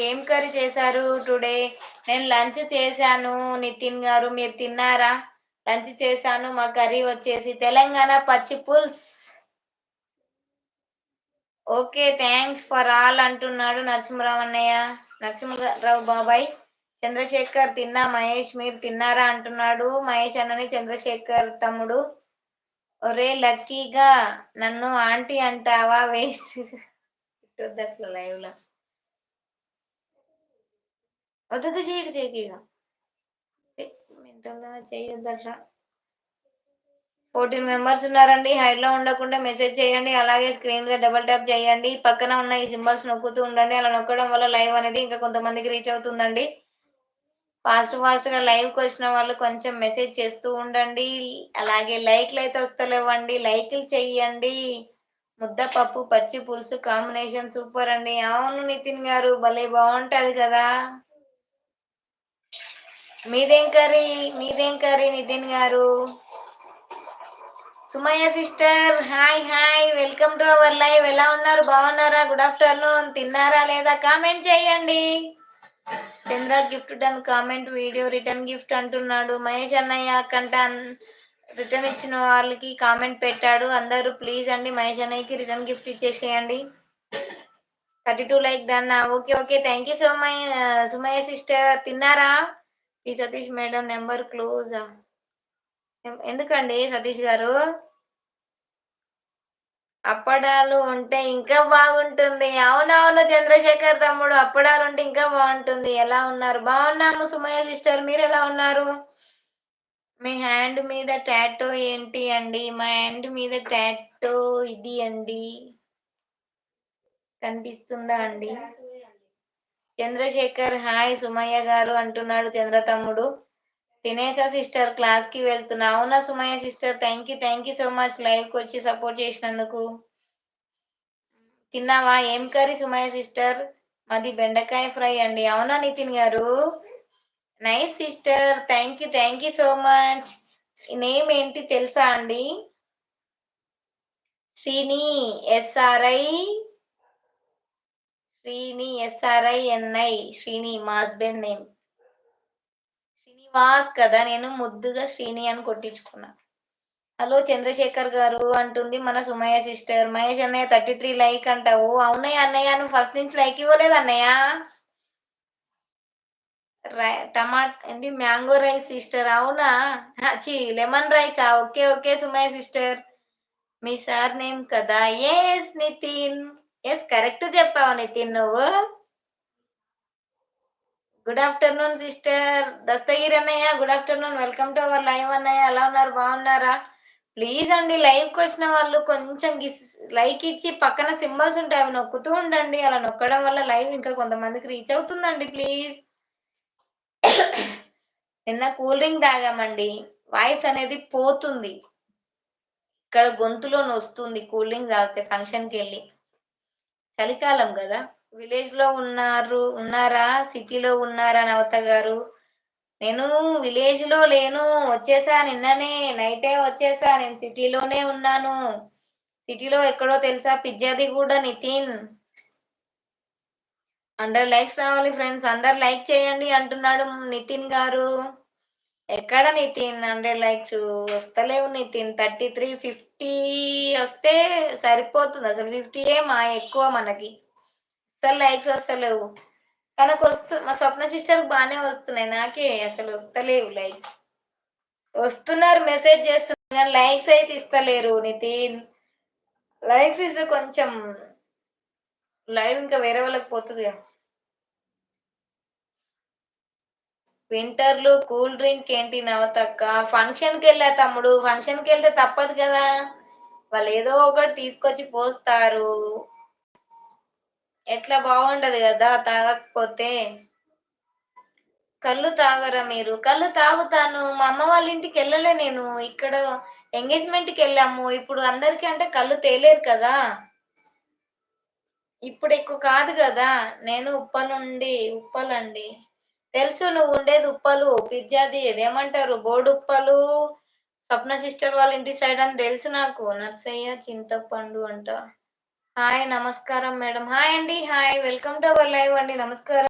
ఏం కర్రీ చేశారు టుడే? నేను లంచ్ చేశాను నితిన్ గారు. మీరు తిన్నారా? లంచ్ చేశాను. మా కర్రీ వచ్చేసి తెలంగాణ పచ్చి పులుసు. ఓకే. థ్యాంక్స్ ఫర్ ఆల్ అంటున్నాడు నరసింహరావు అన్నయ్య. నరసింహరావు బాబాయ్. చంద్రశేఖర్ తిన్నా మహేష్ మీరు తిన్నారా అంటున్నాడు. మహేష్ అన్నని చంద్రశేఖర్ తమ్ముడు. ఒరే లక్కీగా నన్ను ఆంటీ అంటావా వేస్ట్ అట్లా లైవ్ లో వద్దు చేయకు ఇక మెంటల్గా చేయొద్దు అట్లా. 14 మెంబర్స్ ఉన్నారండి. హైడ్ లో ఉండకుండా మెసేజ్ చేయండి. అలాగే స్క్రీన్ మీద డబుల్ ట్యాప్ చేయండి. పక్కన ఉన్న ఈ సింబల్స్ నొక్కుతూ ఉండండి. అలా నొక్కడం వల్ల లైవ్ అనేది ఇంకా కొంతమందికి రీచ్ అవుతుందండి. ఫాస్ట్ గా లైవ్ కి వచ్చిన వాళ్ళు కొంచెం మెసేజ్ చేస్తూ ఉండండి. అలాగే లైక్లు అయితే వస్తలేవండి. లైక్లు చెయ్యండి. ముద్దపప్పు పచ్చి పులుసు కాంబినేషన్ సూపర్ అండి. అవును నితిన్ గారు భలే బాగుంటది కదా. మీదేం కర్రీ నితిన్ గారు? Sumayya sister hi hi welcome to our live. ఎలా ఉన్నారు? బాగున్నారా? Good afternoon. తిన్నారా లేదా కామెంట్ చేయండి. Chandra gift done comment video return gift అంటున్నాడు. మహేష్ అన్నయ్య కంట రిటర్న్ ఇచ్చిన వాళ్ళకి కామెంట్ పెట్టాడు. అందరూ ప్లీజ్ అండి మహేష్ అన్నయ్యకి రిటర్న్ గిఫ్ట్ ఇచ్చేసేయండి. 32 like done. Okay okay thank you so much Sumayya sister. తిన్నారా? ఈ సతీష్ మేడం నెంబర్ క్లోజ్. ఎందుకండి సతీష్ గారు? అప్పడాలు ఉంటే ఇంకా బాగుంటుంది. అవునవును చంద్రశేఖర్ తమ్ముడు, అప్పడాలు ఉంటే ఇంకా బాగుంటుంది. ఎలా ఉన్నారు? బాగున్నాము సుమయ్య సిస్టర్. మీరు ఎలా ఉన్నారు? మీ హ్యాండ్ మీద టాటో ఏంటి అండి? మా హ్యాండ్ మీద టాటో ఇది అండి. కనిపిస్తుందా అండి? చంద్రశేఖర్ హాయ్ సుమయ్య గారు అంటున్నాడు చంద్ర తమ్ముడు. తినేసా సిస్టర్ క్లాస్ కి వెళ్తున్నా. అవునా Sumayya sister thank you so much live కి వచ్చి సపోర్ట్ చేసినందుకు. తిన్నావా? ఏం కర్రీ సుమయ్య సిస్టర్? మాది బెండకాయ ఫ్రై అండి. అవునా నితిన్ గారు? Nice sister thank you so much. Name ఏంటి తెలుసా అండి? శ్రీని ఎస్ఆర్ఐ ఎన్ఐ శ్రీని మా హస్బెండ్ నేమ్ శ్రీనివాస్ కదా. నేను ముద్దుగా శ్రీని అని కొట్టించుకున్నా. హలో చంద్రశేఖర్ గారు అంటుంది మన సుమయ్య సిస్టర్. మహేష్ అన్నయ్య 33 లైక్ అంటావు. అవునయ్య అన్నయ్య నువ్వు ఫస్ట్ నుంచి లైక్ ఇవ్వలేదు అన్నయ్య. ఏంటి మ్యాంగో రైస్ సిస్టర్? అవునా lemon rice. Okay okay Sumayya sister. మీ సార్ నేమ్ కదా. ఎస్ నితిన్. ఎస్ కరెక్ట్ చెప్పావు నితిన్ నువ్వు. Good afternoon sister. దస్తగిరి అన్నయ్య good afternoon. Welcome to our live అన్నయ్య. ఎలా ఉన్నారు? బాగున్నారా? ప్లీజ్ అండి లైవ్ కి వచ్చిన వాళ్ళు కొంచెం లైక్ ఇచ్చి పక్కన సింబల్స్ ఉంటాయి అవి నొక్కుతూ ఉండండి. అలా నొక్కడం వల్ల లైవ్ ఇంకా కొంతమందికి రీచ్ అవుతుందండి. ప్లీజ్. నిన్న కూల్ డ్రింక్ తాగామండి. వాయిస్ అనేది పోతుంది. ఇక్కడ గొంతులో వస్తుంది కూల్ డ్రింక్ తాగితే ఫంక్షన్ కి వెళ్ళి. చలికాలం కదా. విలేజ్ లో ఉన్నారా సిటీలో ఉన్నారా నవత గారు? నేను విలేజ్ లో లేను. వచ్చేసా నిన్ననే నైటే వచ్చేసా. నేను సిటీలోనే ఉన్నాను. సిటీలో ఎక్కడో తెలుసా? పిజ్జాది కూడా నితిన్. 100 లైక్స్ రావాలి ఫ్రెండ్స్. అందరు లైక్ చేయండి అంటున్నాడు నితిన్ గారు. ఎక్కడ నితిన్ 100 లైక్స్ వస్తలేవు నితిన్. 33 50 వస్తే సరిపోతుంది. అసలు 50 మా ఎక్కువ మనకి. అసలు లైక్స్ వస్తలేవు. తనకు మా స్వప్న సిస్టర్ బాగానే వస్తున్నాయి. నాకే అసలు వస్తలేవు లైక్స్. వస్తున్నారు మెసేజ్ చేస్తున్నారు కానీ లైక్స్ అయితే ఇస్తలేరు నితిన్. లైక్స్ ఇస్తే కొంచెం లైవ్ ఇంకా వేరే వాళ్ళకి పోతుంది కదా. వింటర్ లో కూల్ డ్రింక్ ఏంటి నవతక్క? ఫంక్షన్ కి వెళ్ళా తమ్ముడు. ఫంక్షన్ కి వెళ్తే తప్పదు కదా. వాళ్ళు ఏదో ఒకటి తీసుకొచ్చి పోస్తారు. ఎట్లా బాగుంటది కదా తాగకపోతే. కళ్ళు తాగరా మీరు? కళ్ళు తాగుతాను. మా అమ్మ వాళ్ళ ఇంటికి వెళ్ళలే నేను. ఇక్కడ ఎంగేజ్మెంట్ కి వెళ్ళాము. ఇప్పుడు అందరికి అంటే కళ్ళు తేలేరు కదా. ఇప్పుడు ఎక్కువ కాదు కదా. నేను ఉప్పలండి. తెలుసు నువ్వు ఉండేది ఉప్పలు. పిజ్జాది ఇదేమంటారు బోర్డు ఉప్పలు. స్వప్న సిస్టర్ వాళ్ళ ఇంటి సైడ్ అని తెలుసు నాకు. నర్సయ్య చింతపండు అంట. హాయ్. నమస్కారం మేడం. హాయ్ అండి. Hi. Welcome to our live అండి. నమస్కారం.